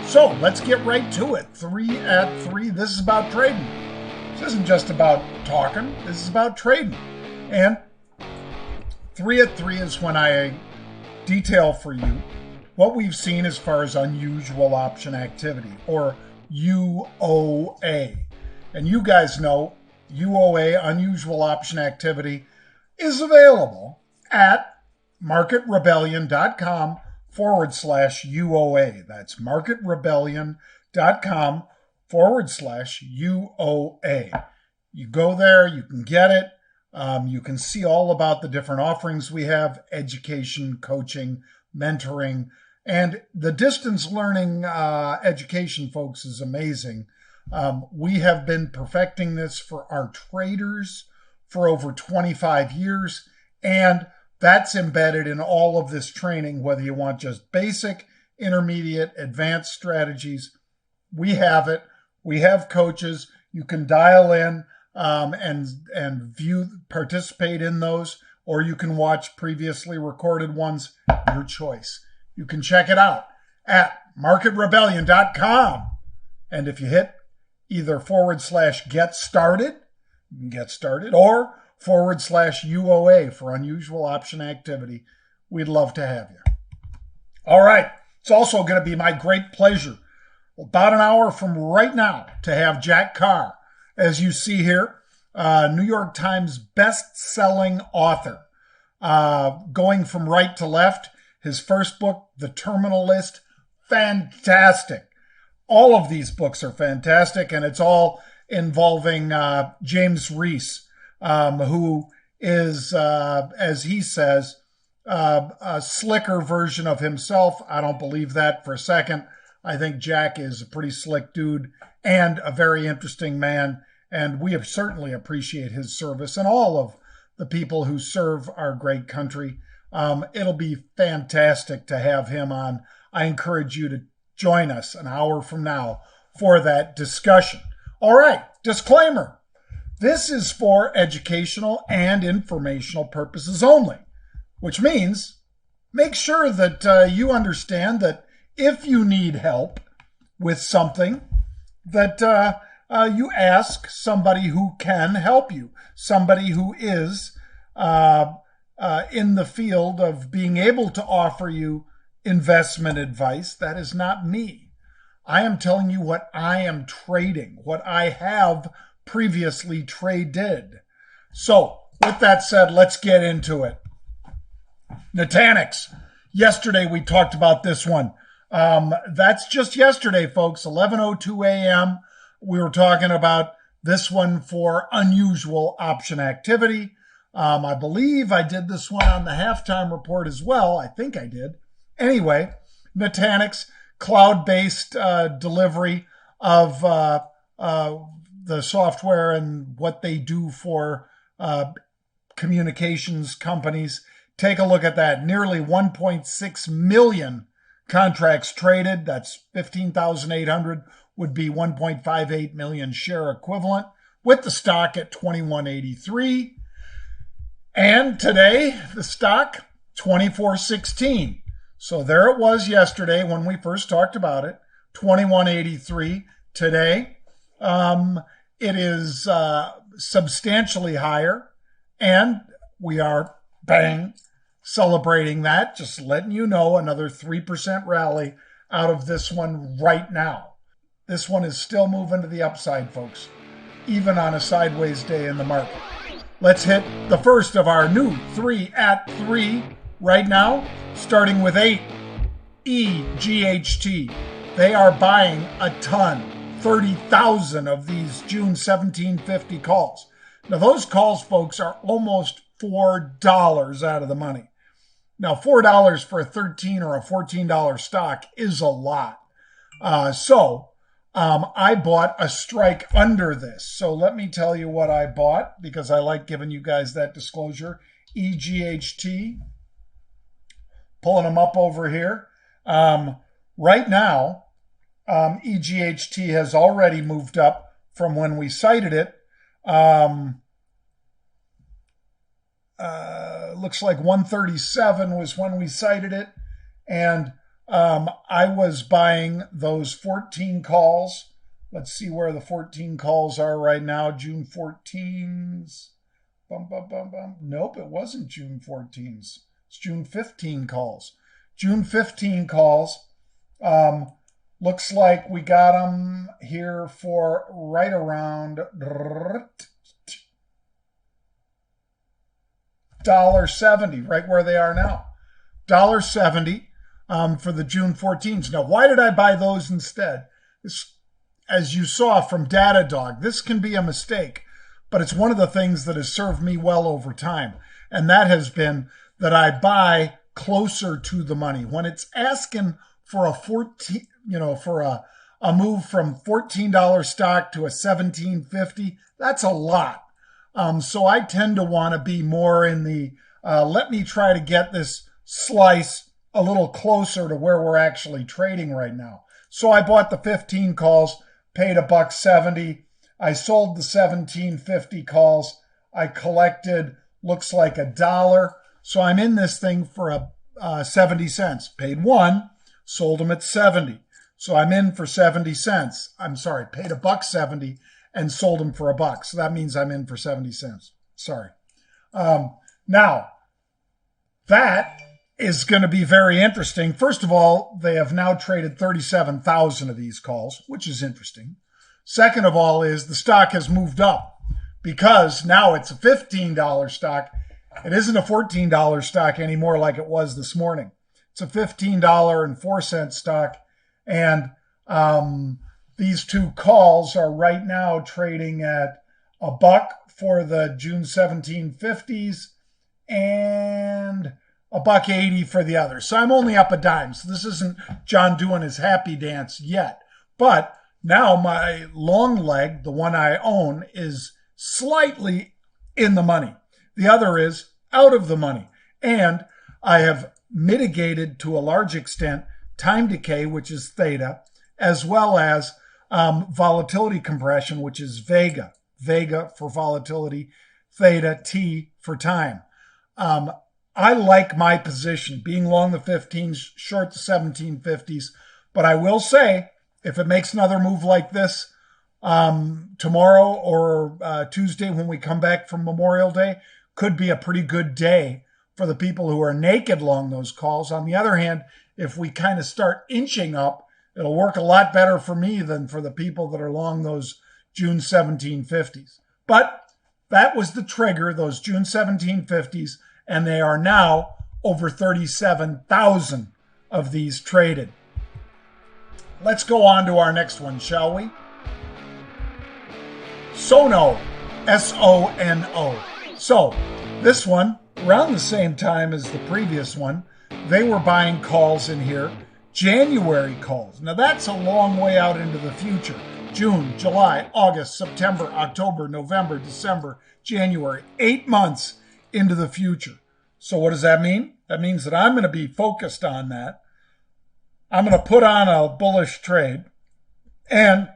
So let's get right to it. 3 at 3. This is about trading. This isn't just about talking. This is about trading. And 3 at 3 is when I detail for you what we've seen as far as unusual option activity, or UOA. And you guys know UOA, unusual option activity, is available at marketrebellion.com/UOA. That's marketrebellion.com/UOA. You go there, you can get it. You can see all about the different offerings we have: education, coaching, mentoring, and the distance learning education, folks, is amazing. We have been perfecting this for our traders for over 25 years, and that's embedded in all of this training, whether you want just basic, intermediate, advanced strategies. We have it. We have coaches. You can dial in and participate in those, or you can watch previously recorded ones, your choice. You can check it out at marketrebellion.com. And if you hit either /get started, you can get started, or /UOA for unusual option activity, we'd love to have you. All right. It's also going to be my great pleasure, about an hour from right now, to have Jack Carr, as you see here, New York Times best-selling author, going from right to left. His first book, The Terminal List, fantastic. All of these books are fantastic, and it's all involving James Reese, who is, as he says, a slicker version of himself. I don't believe that for a second. I think Jack is a pretty slick dude and a very interesting man, and we have certainly appreciate his service and all of the people who serve our great country. It'll be fantastic to have him on. I encourage you to join us an hour from now for that discussion. All right, disclaimer. This is for educational and informational purposes only, which means make sure that you understand that if you need help with something, that you ask somebody who can help you, somebody who is in the field of being able to offer you investment advice. That is not me. I am telling you what I am trading, what I have previously traded. So with that said, let's get into it. Nutanix. Yesterday we talked about this one. That's just yesterday, folks, 11:02 a.m. We were talking about this one for unusual option activity. I believe I did this one on the halftime report as well. I think I did. Anyway, Nutanix, cloud-based delivery of the software and what they do for communications companies. Take a look at that. Nearly 1.6 million contracts traded. That's 15,800 would be 1.58 million share equivalent, with the stock at 2183. And today, the stock, 2416. So there it was yesterday when we first talked about it, 2183. Today, it is substantially higher, and we are, bang, celebrating that. Just letting you know, another 3% rally out of this one right now. This one is still moving to the upside, folks, even on a sideways day in the market. Let's hit the first of our new 3 at 3 right now, starting with 8, EGHT. They are buying a ton, 30,000 of these June 1750 calls. Now, those calls, folks, are almost $4 out of the money. Now, $4 for a $13 or a $14 stock is a lot. I bought a strike under this. So let me tell you what I bought, because I like giving you guys that disclosure. EGHT, pulling them up over here. Right now, EGHT has already moved up from when we cited it. Looks like 137 was when we cited it. And I was buying those 14 calls. Let's see where the 14 calls are right now. June 14s. Bum, bum, bum, bum. Nope, it wasn't June 14s. It's June 15 calls. June 15 calls. Looks like we got them here for right around $1.70, right where they are now. $1.70 for the June 14s. Now, why did I buy those instead? This, as you saw from Datadog, this can be a mistake, but it's one of the things that has served me well over time. And that has been that I buy closer to the money. When it's asking for a 14, for a move from $14 stock to a $17.50, that's a lot. So I tend to want to be more in the, let me try to get this slice a little closer to where we're actually trading right now. So I bought the 15 calls, paid $1.70. I sold the 17.50 calls. I collected, looks like $1. So I'm in this thing for 70 cents. Paid 1, sold them at 70. So I'm in for 70 cents. I'm sorry, paid $1.70 and sold them for $1. So that means I'm in for 70 cents. Sorry. Now, that is going to be very interesting. First of all, they have now traded 37,000 of these calls, which is interesting. Second of all is the stock has moved up because now it's a $15 stock. It isn't a $14 stock anymore like it was this morning. It's a $15.04 stock. And these two calls are right now trading at $1 for the June 17.50s and $1.80 for the other. So I'm only up a dime. So this isn't John doing his happy dance yet. But now my long leg, the one I own, is slightly in the money. The other is out of the money. And I have mitigated to a large extent time decay, which is theta, as well as volatility compression, which is vega. Vega for volatility, theta, T for time. I like my position, being long the 15s, short the 17.50s. But I will say, if it makes another move like this tomorrow or Tuesday when we come back from Memorial Day, could be a pretty good day for the people who are naked long those calls. On the other hand, if we kind of start inching up, it'll work a lot better for me than for the people that are long those June 17.50s. But that was the trigger, those June 17.50s, and they are now over 37,000 of these traded. Let's go on to our next one, shall we? SONO, S-O-N-O. So this one, around the same time as the previous one, they were buying calls in here, January calls. Now that's a long way out into the future. June, July, August, September, October, November, December, January, 8 months into the future. So what does that mean? That means that I'm going to be focused on that. I'm going to put on a bullish trade, and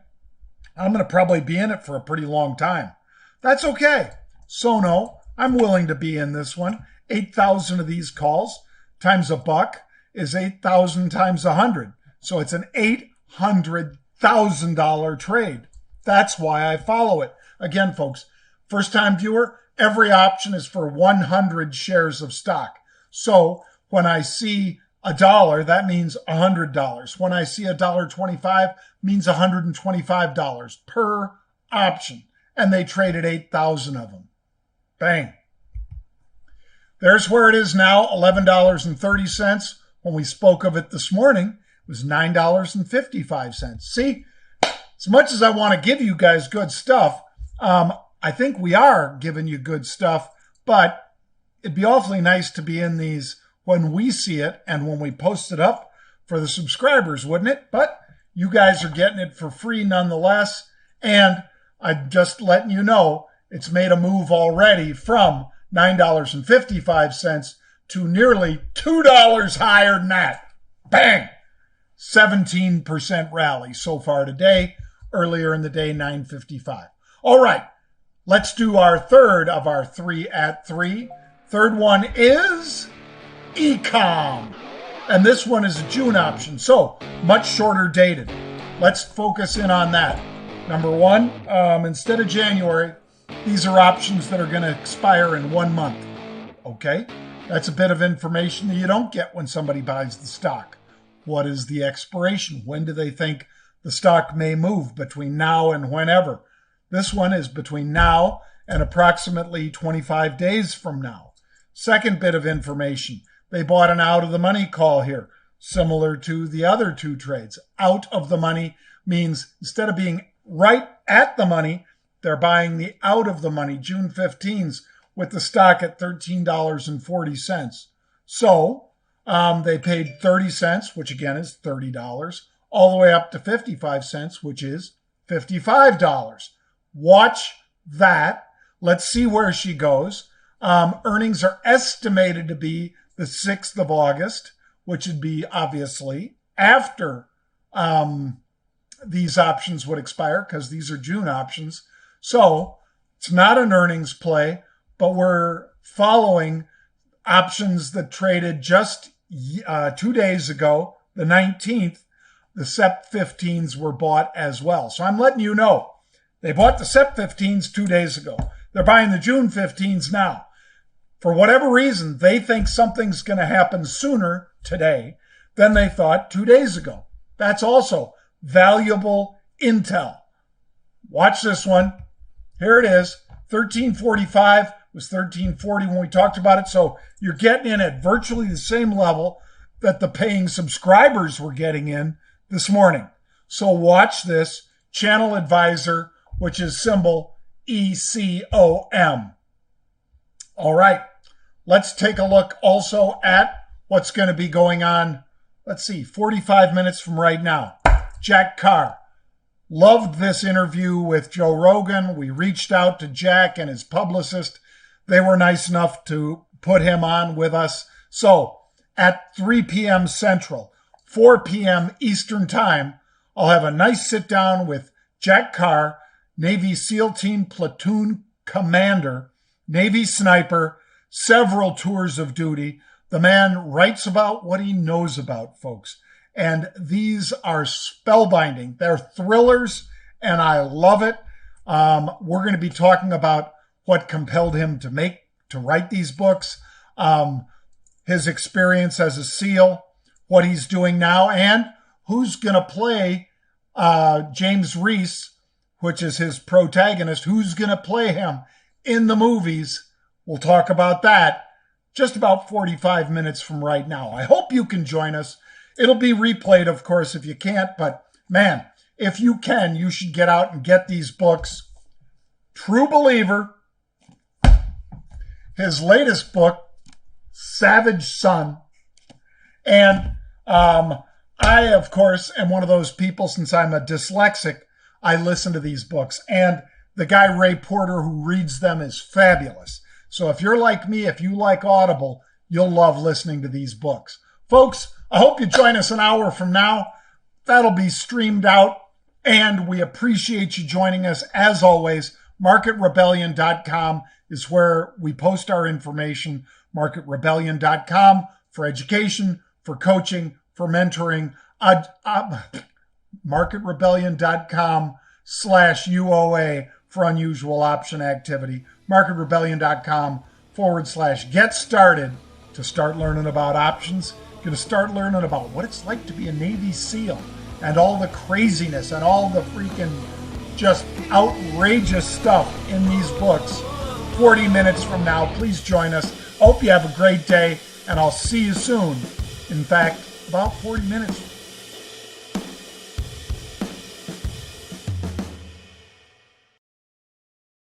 I'm going to probably be in it for a pretty long time. That's okay. SONO, I'm willing to be in this one. 8,000 of these calls times $1 is 8,000 times 100. So it's an $800,000 trade. That's why I follow it. Again, folks, first-time viewer, every option is for 100 shares of stock. So when I see $1, that means $100. When I see $1.25, means $125 per option. And they traded 8,000 of them. Bang. There's where it is now, $11.30. When we spoke of it this morning, it was $9.55. See, as much as I want to give you guys good stuff, I think we are giving you good stuff, but it'd be awfully nice to be in these when we see it and when we post it up for the subscribers, wouldn't it? But you guys are getting it for free nonetheless. And I'm just letting you know it's made a move already from $9.55 to nearly $2 higher than that. Bang! 17% rally so far today. Earlier in the day, $9.55. All right, let's do our third of our 3 at 3. Third one is ECOM. And this one is a June option, so much shorter dated. Let's focus in on that. Number one, instead of January, these are options that are going to expire in 1 month. Okay, that's a bit of information that you don't get when somebody buys the stock. What is the expiration? When do they think the stock may move between now and whenever? This one is between now and approximately 25 days from now. Second bit of information, they bought an out of the money call here, similar to the other two trades. Out of the money means instead of being right at the money, they're buying the out of the money, June 15s, with the stock at $13.40. So they paid 30 cents, which again is $30, all the way up to 55 cents, which is $55. Watch that. Let's see where she goes. Earnings are estimated to be the 6th of August, which would be obviously after these options would expire because these are June options. So it's not an earnings play, but we're following options that traded just 2 days ago, the 19th. The SEP 15s were bought as well. So I'm letting you know, they bought the SEP 15s 2 days ago. They're buying the June 15s now. For whatever reason, they think something's going to happen sooner today than they thought 2 days ago. That's also valuable intel. Watch this one. Here it is. 1345 was 1340 when we talked about it. So you're getting in at virtually the same level that the paying subscribers were getting in this morning. So watch this. Channel Advisor, which is symbol ECOM. All right, let's take a look also at what's going to be going on. Let's see, 45 minutes from right now. Jack Carr. Loved this interview with Joe Rogan. We reached out to Jack and his publicist. They were nice enough to put him on with us. So at 3 p.m. Central, 4 p.m. Eastern Time, I'll have a nice sit down with Jack Carr, Navy SEAL Team Platoon Commander, Navy Sniper, several tours of duty. The man writes about what he knows about, folks. And these are spellbinding. They're thrillers, and I love it. We're going to be talking about what compelled him to write these books, his experience as a SEAL, what he's doing now, and who's going to play James Reese, which is his protagonist, who's going to play him in the movies. We'll talk about that just about 45 minutes from right now. I hope you can join us. It'll be replayed, of course, if you can't, but man, if you can, you should get out and get these books. True Believer, his latest book, Savage Son, and I, of course, am one of those people, since I'm a dyslexic, I listen to these books, and the guy Ray Porter who reads them is fabulous. So if you're like me, if you like Audible, you'll love listening to these books. Folks, I hope you join us an hour from now. That'll be streamed out, and we appreciate you joining us. As always, marketrebellion.com is where we post our information. marketrebellion.com for education, for coaching, for mentoring. marketrebellion.com/UOA for unusual option activity. marketrebellion.com/get started to start learning about options. Going to start learning about what it's like to be a Navy SEAL and all the craziness and all the freaking just outrageous stuff in these books. 40 minutes from now, please join us. Hope you have a great day, and I'll see you soon. In fact, about 40 minutes